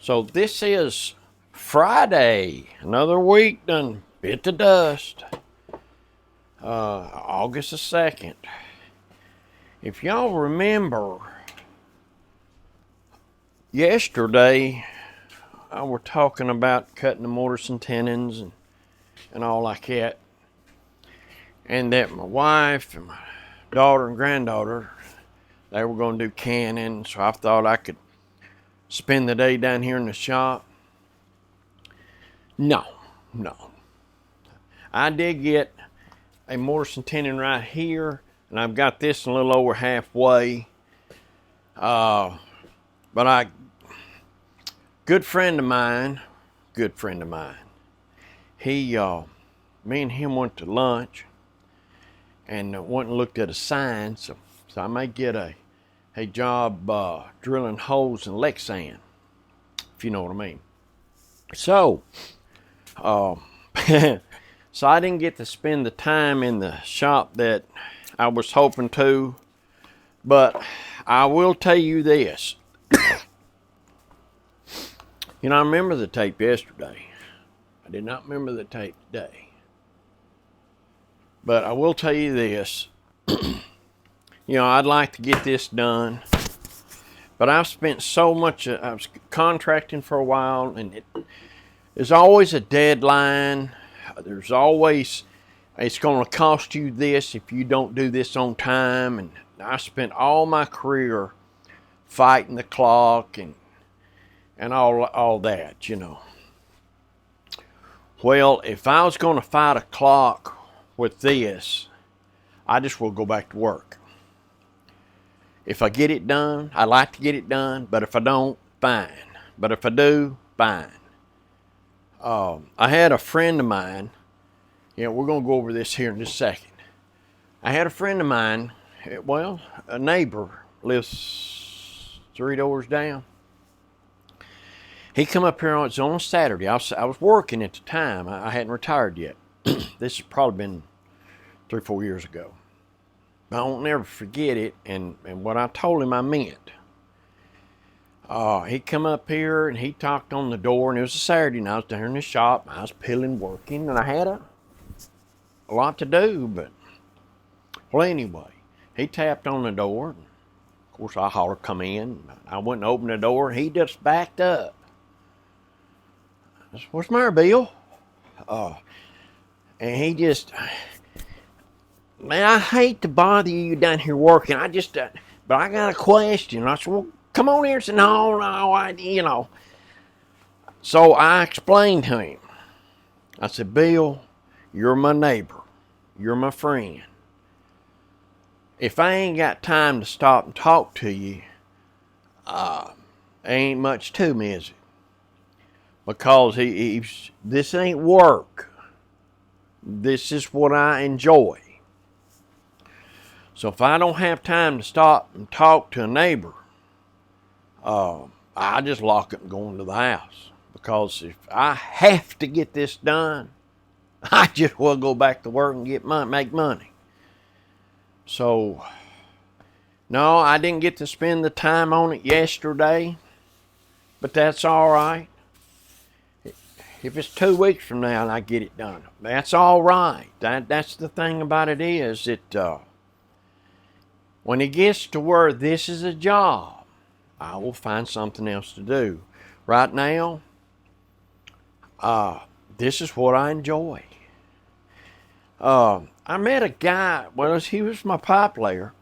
So this is Friday. Another week done bit the dust. August the 2nd. If y'all remember, yesterday I were talking about cutting the mortise and tenons and all like that. And that my wife and my daughter and granddaughter, they were going to do canning. So I thought I could spend the day down here in the shop. No. I did get a mortise and tenon right here, and I've got this a little over halfway. But good friend of mine, he, me and him went to lunch and went and looked at a sign, so I may get a job drilling holes in Lexan, if you know what I mean. So, so I didn't get to spend the time in the shop that I was hoping to, but I will tell you this. You know, I remember the tape yesterday. I did not remember the tape today. But I will tell you this. You know, I'd like to get this done, but I've spent so much, I was contracting for a while, and there's always a deadline. There's always, it's going to cost you this if you don't do this on time. And I spent all my career fighting the clock and all that, you know. Well, if I was going to fight a clock with this, I just will go back to work. If I get it done, I like to get it done, but if I don't, fine. But if I do, fine. I had a friend of mine, you know, we're going to go over this here in just a second. I had a friend of mine, well, a neighbor, lives 3 doors down. He come up here on a Saturday. I was working at the time. I hadn't retired yet. This has probably been 3 or 4 years ago. I won't never forget it, and what I told him I meant. He come up here and he knocked on the door, and it was a Saturday, and I was down in the shop. I was peeling, working, and I had a lot to do, but, well, anyway, he tapped on the door. And of course, I hollered, come in. I went and opened the door, and he just backed up. I said, what's the matter, Bill? And he just, man, I hate to bother you down here working. But I got a question. And I said, well, come on here. He said, no, you know. So I explained to him. I said, Bill, you're my neighbor. You're my friend. If I ain't got time to stop and talk to you, ain't much to me, is it? Because this ain't work. This is what I enjoy. So if I don't have time to stop and talk to a neighbor, I just lock up and go into the house. Because if I have to get this done, I just will go back to work and make money. So, no, I didn't get to spend the time on it yesterday, but that's all right. If it's 2 weeks from now and I get it done, that's all right. That's the thing about it is that when it gets to where this is a job, I will find something else to do. Right now, this is what I enjoy. I met a guy, well, he was my pipe layer.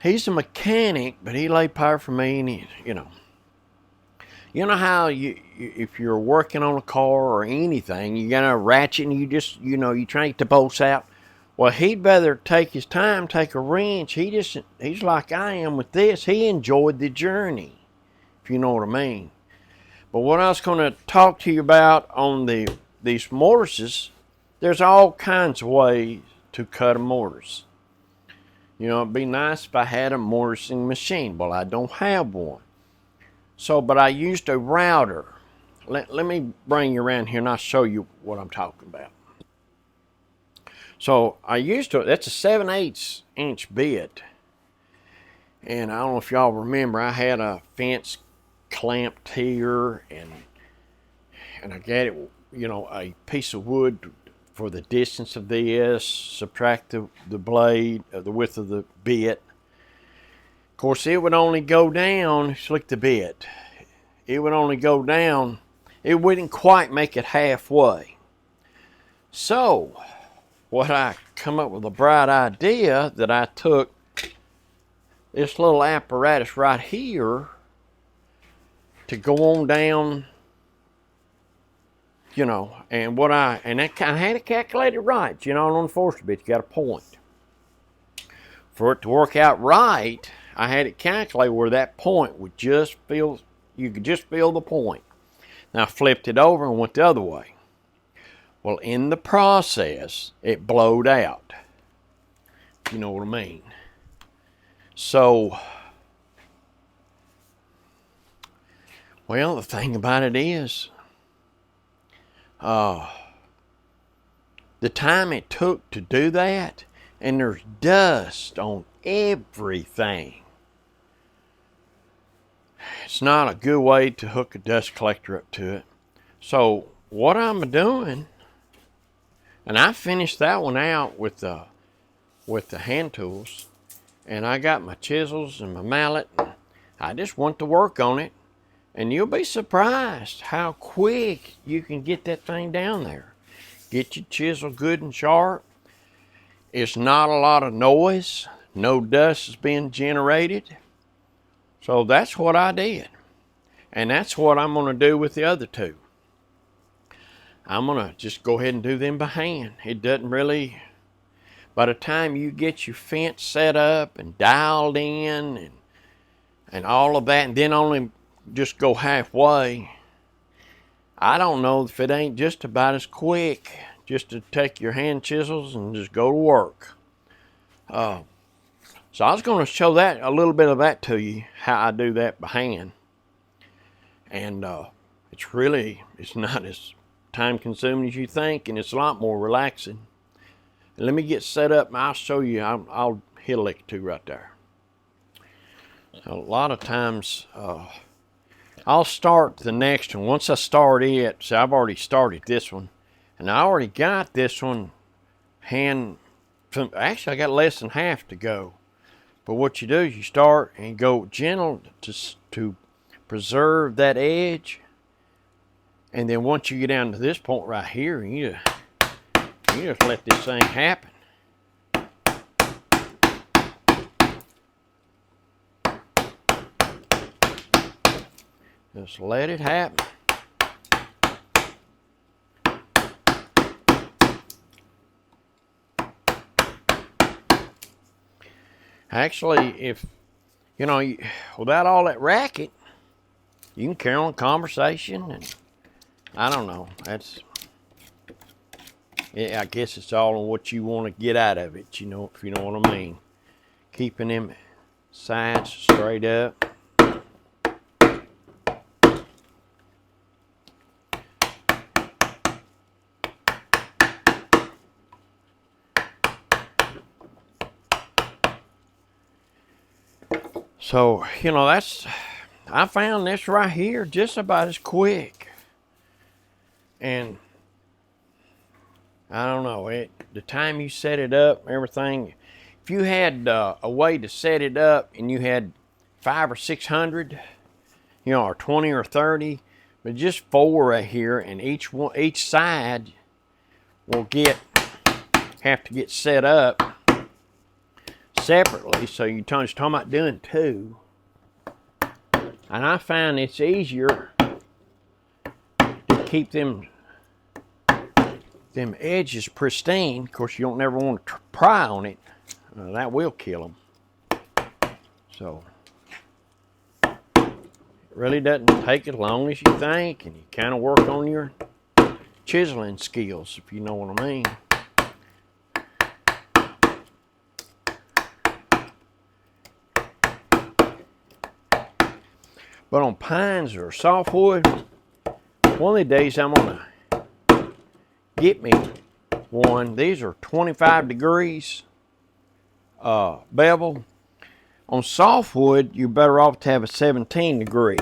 He's a mechanic, but he laid pipe for me, and you know how if you're working on a car or anything, you got a ratchet and you try to get the bolts out. Well, he'd rather take his time, take a wrench. He's like I am with this. He enjoyed the journey, if you know what I mean. But what I was going to talk to you about on these mortises, there's all kinds of ways to cut a mortise. You know, it'd be nice if I had a mortising machine. Well, I don't have one. So, but I used a router. Let me bring you around here and I'll show you what I'm talking about. So that's a 7/8 inch bit. And I don't know if y'all remember, I had a fence clamped here, and I got it, you know, a piece of wood for the distance of this, subtract the blade, the width of the bit. Of course, it would only go down, look at the bit, it would only go down, it wouldn't quite make it halfway. So, what I come up with a bright idea that I took this little apparatus right here to go on down, you know, and that kind of had it calculated right, you know, on the force bit, you got a point. For it to work out right, I had it calculated where that point would just feel, you could just feel the point. Now I flipped it over and went the other way. Well, in the process, it blowed out. You know what I mean? So, well, the thing about it is, the time it took to do that, and there's dust on everything. It's not a good way to hook a dust collector up to it. So what I'm doing, and I finished that one out with the hand tools, and I got my chisels and my mallet. I just went to work on it, and you'll be surprised how quick you can get that thing down there. Get your chisel good and sharp. It's not a lot of noise. No dust is being generated. So that's what I did. And that's what I'm going to do with the other two. I'm going to just go ahead and do them by hand. It doesn't really, by the time you get your fence set up and dialed in and all of that, and then only just go halfway, I don't know if it ain't just about as quick just to take your hand chisels and just go to work. So I was going to show that, a little bit of that to you, how I do that by hand. And it's not as time consuming as you think, and it's a lot more relaxing. And let me get set up and I'll show you. I'll hit a lick or two right there. So a lot of times I'll start the next one. Once I start it, so I've already started this one, and I already got this one actually I got less than half to go. But what you do is you start and you go gentle to preserve that edge, and then once you get down to this point right here, you just let this thing happen. Just let it happen. Actually, if, you know, without all that racket, you can carry on a conversation, and I don't know, I guess it's all on what you want to get out of it, you know, if you know what I mean. Keeping them sides straight up. So, you know, I found this right here just about as quick. And I don't know, the time you set it up, everything, if you had a way to set it up and you had 500 or 600, you know, or 20 or 30, but just 4 right here, and each side will have to get set up separately. So you're talking about doing 2, and I find it's easier to keep them edges pristine. Of course, you don't never want to pry on it. That will kill them. So it really doesn't take as long as you think, and you kind of work on your chiseling skills, if you know what I mean. But on pines or softwood, one of the days I'm gonna get me one. These are 25 degrees bevel. On softwood, you're better off to have a 17 degree.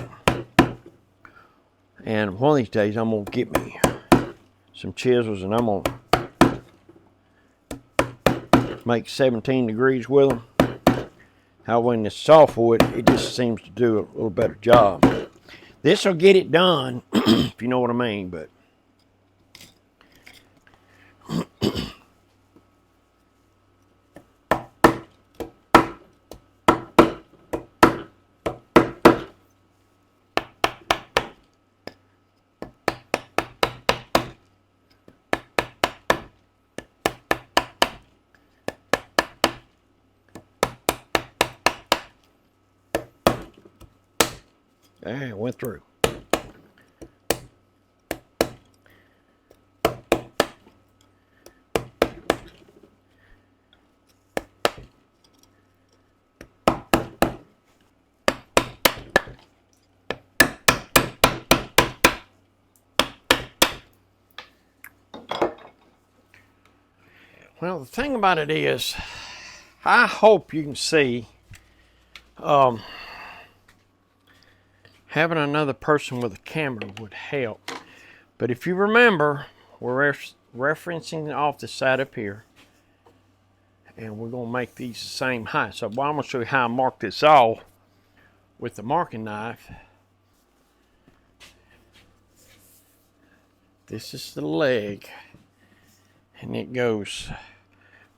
And one of these days I'm gonna get me some chisels and I'm gonna make 17 degrees with them. How when it's softwood, it just seems to do a little better job. This will get it done, if you know what I mean, but there, it went through. Well, the thing about it is, I hope you can see having another person with a camera would help. But if you remember, we're referencing off the side up here, and we're going to make these the same height. So I'm going to show you how I mark this off with the marking knife. This is the leg, and it goes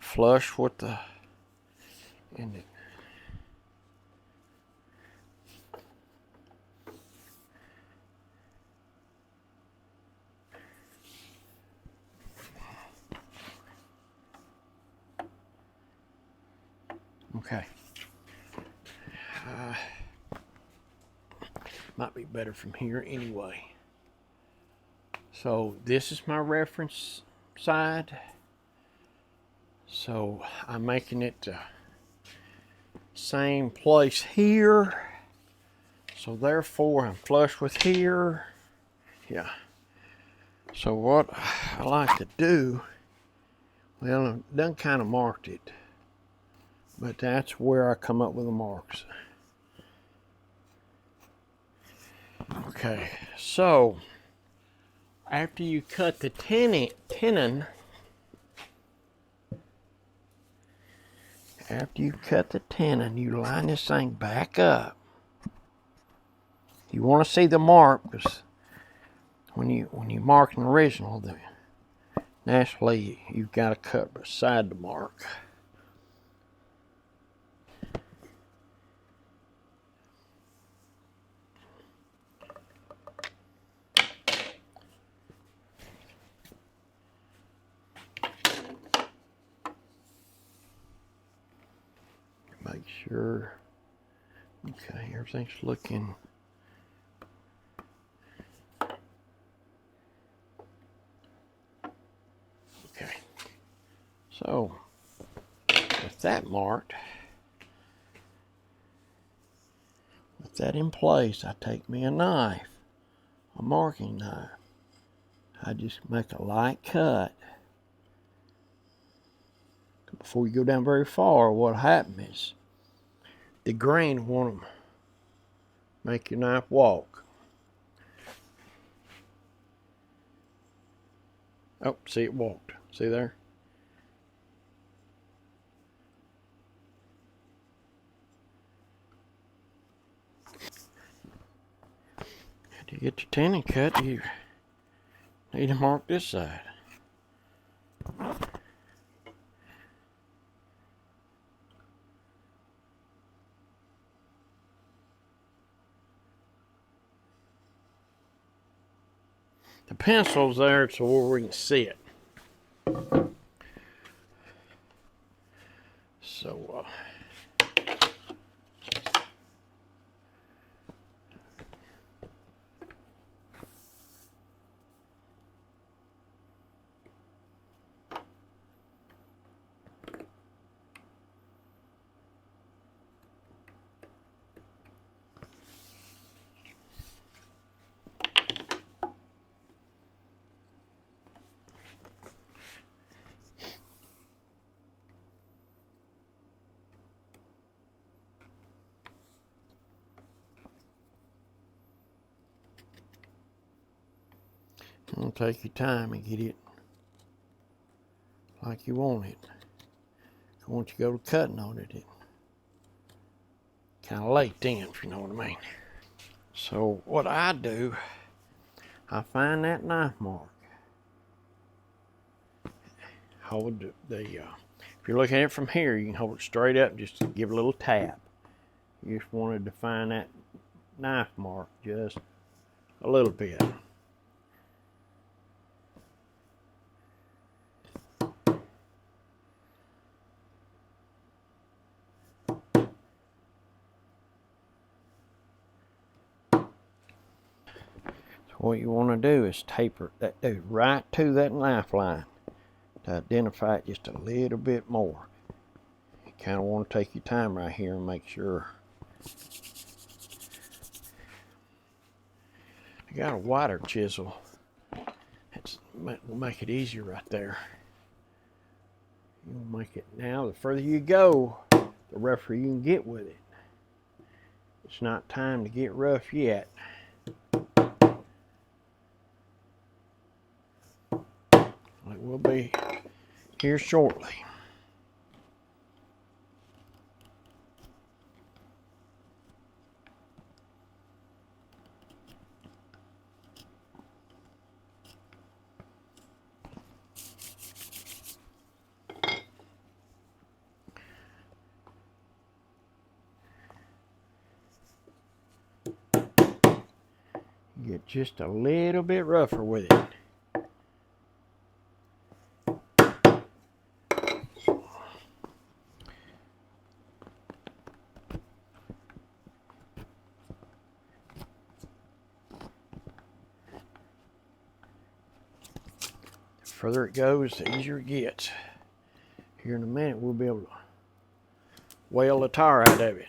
flush with the and it, okay. Might be better from here anyway. So this is my reference side. So I'm making it the same place here. So therefore I'm flush with here. Yeah. So what I like to do, well, I've done kind of marked it, but that's where I come up with the marks. Okay, so after you cut the tenon, you line this thing back up. You want to see the mark, because when you mark an original, naturally you've got to cut beside the mark. Make sure, okay, everything's looking. Okay, so with that marked, with that in place, I take me a knife, a marking knife. I just make a light cut. Before you go down very far, what happens is the grain won't make your knife walk. Oh, see, it walked. See there? To get your tenon cut, you need to mark this side. The pencil's there so where we can see it. So, And take your time and get it like you want it. Once you go to cutting on it, it's kind of late then, if you know what I mean. So what I do, I find that knife mark. Hold if you're looking at it from here, you can hold it straight up and just give it a little tap. You just wanted to find that knife mark just a little bit. What you want to do is taper that dude right to that knife line to identify it just a little bit more. You kind of want to take your time right here and make sure. I got a wider chisel. Will make it easier right there. You'll make it now. The further you go, the rougher you can get with it. It's not time to get rough yet. It will be here shortly. Get just a little bit rougher with it. The further it goes, the easier it gets. Here in a minute, we'll be able to whale the tar out of it.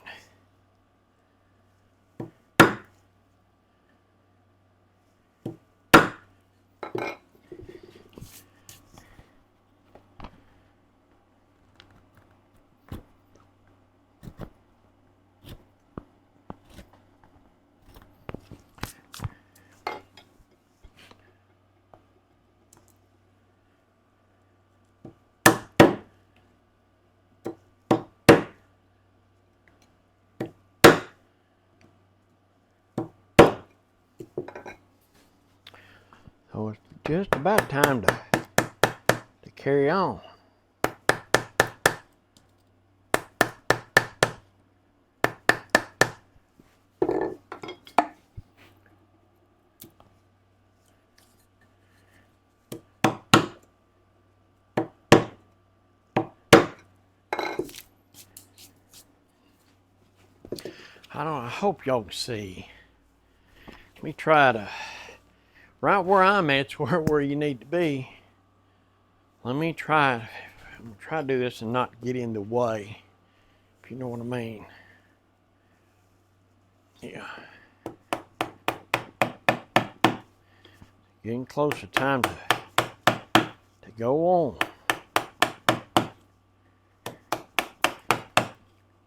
So it's just about time to carry on. I hope y'all can see. Let me try to, right where I'm at, it's where you need to be. Let me I'm gonna try to do this and not get in the way, if you know what I mean. Yeah. Getting closer, time to go on.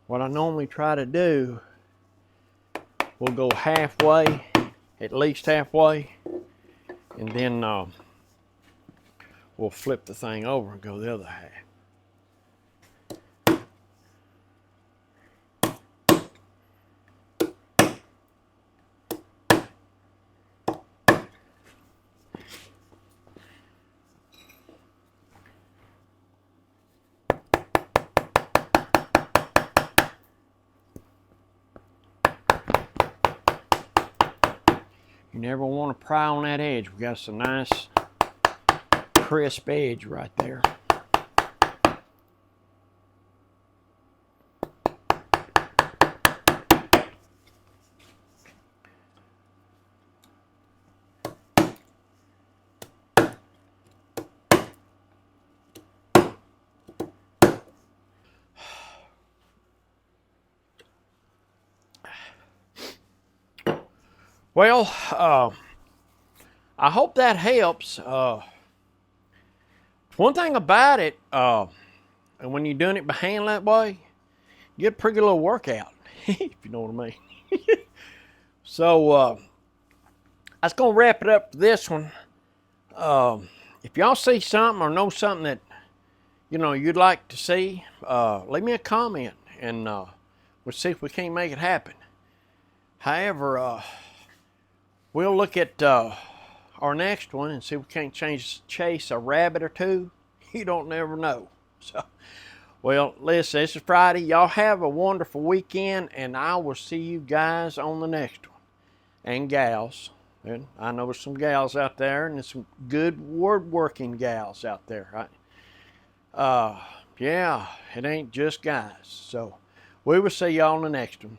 What I normally try to do, we'll go halfway, at least halfway, and then we'll flip the thing over and go the other half. You never want to pry on that edge. We got some nice crisp edge right there. Well, I hope that helps. One thing about it, and when you're doing it by hand that way, you get a pretty good little workout, if you know what I mean. So, that's going to wrap it up for this one. If y'all see something or know something that you'd like to see, leave me a comment, and we'll see if we can't make it happen. However, we'll look at our next one and see if we can't chase a rabbit or two. You don't never know. So, well, listen, this is Friday. Y'all have a wonderful weekend, and I will see you guys on the next one. And gals. And I know there's some gals out there, and there's some good woodworking gals out there, right? Yeah, it ain't just guys. So we will see y'all on the next one.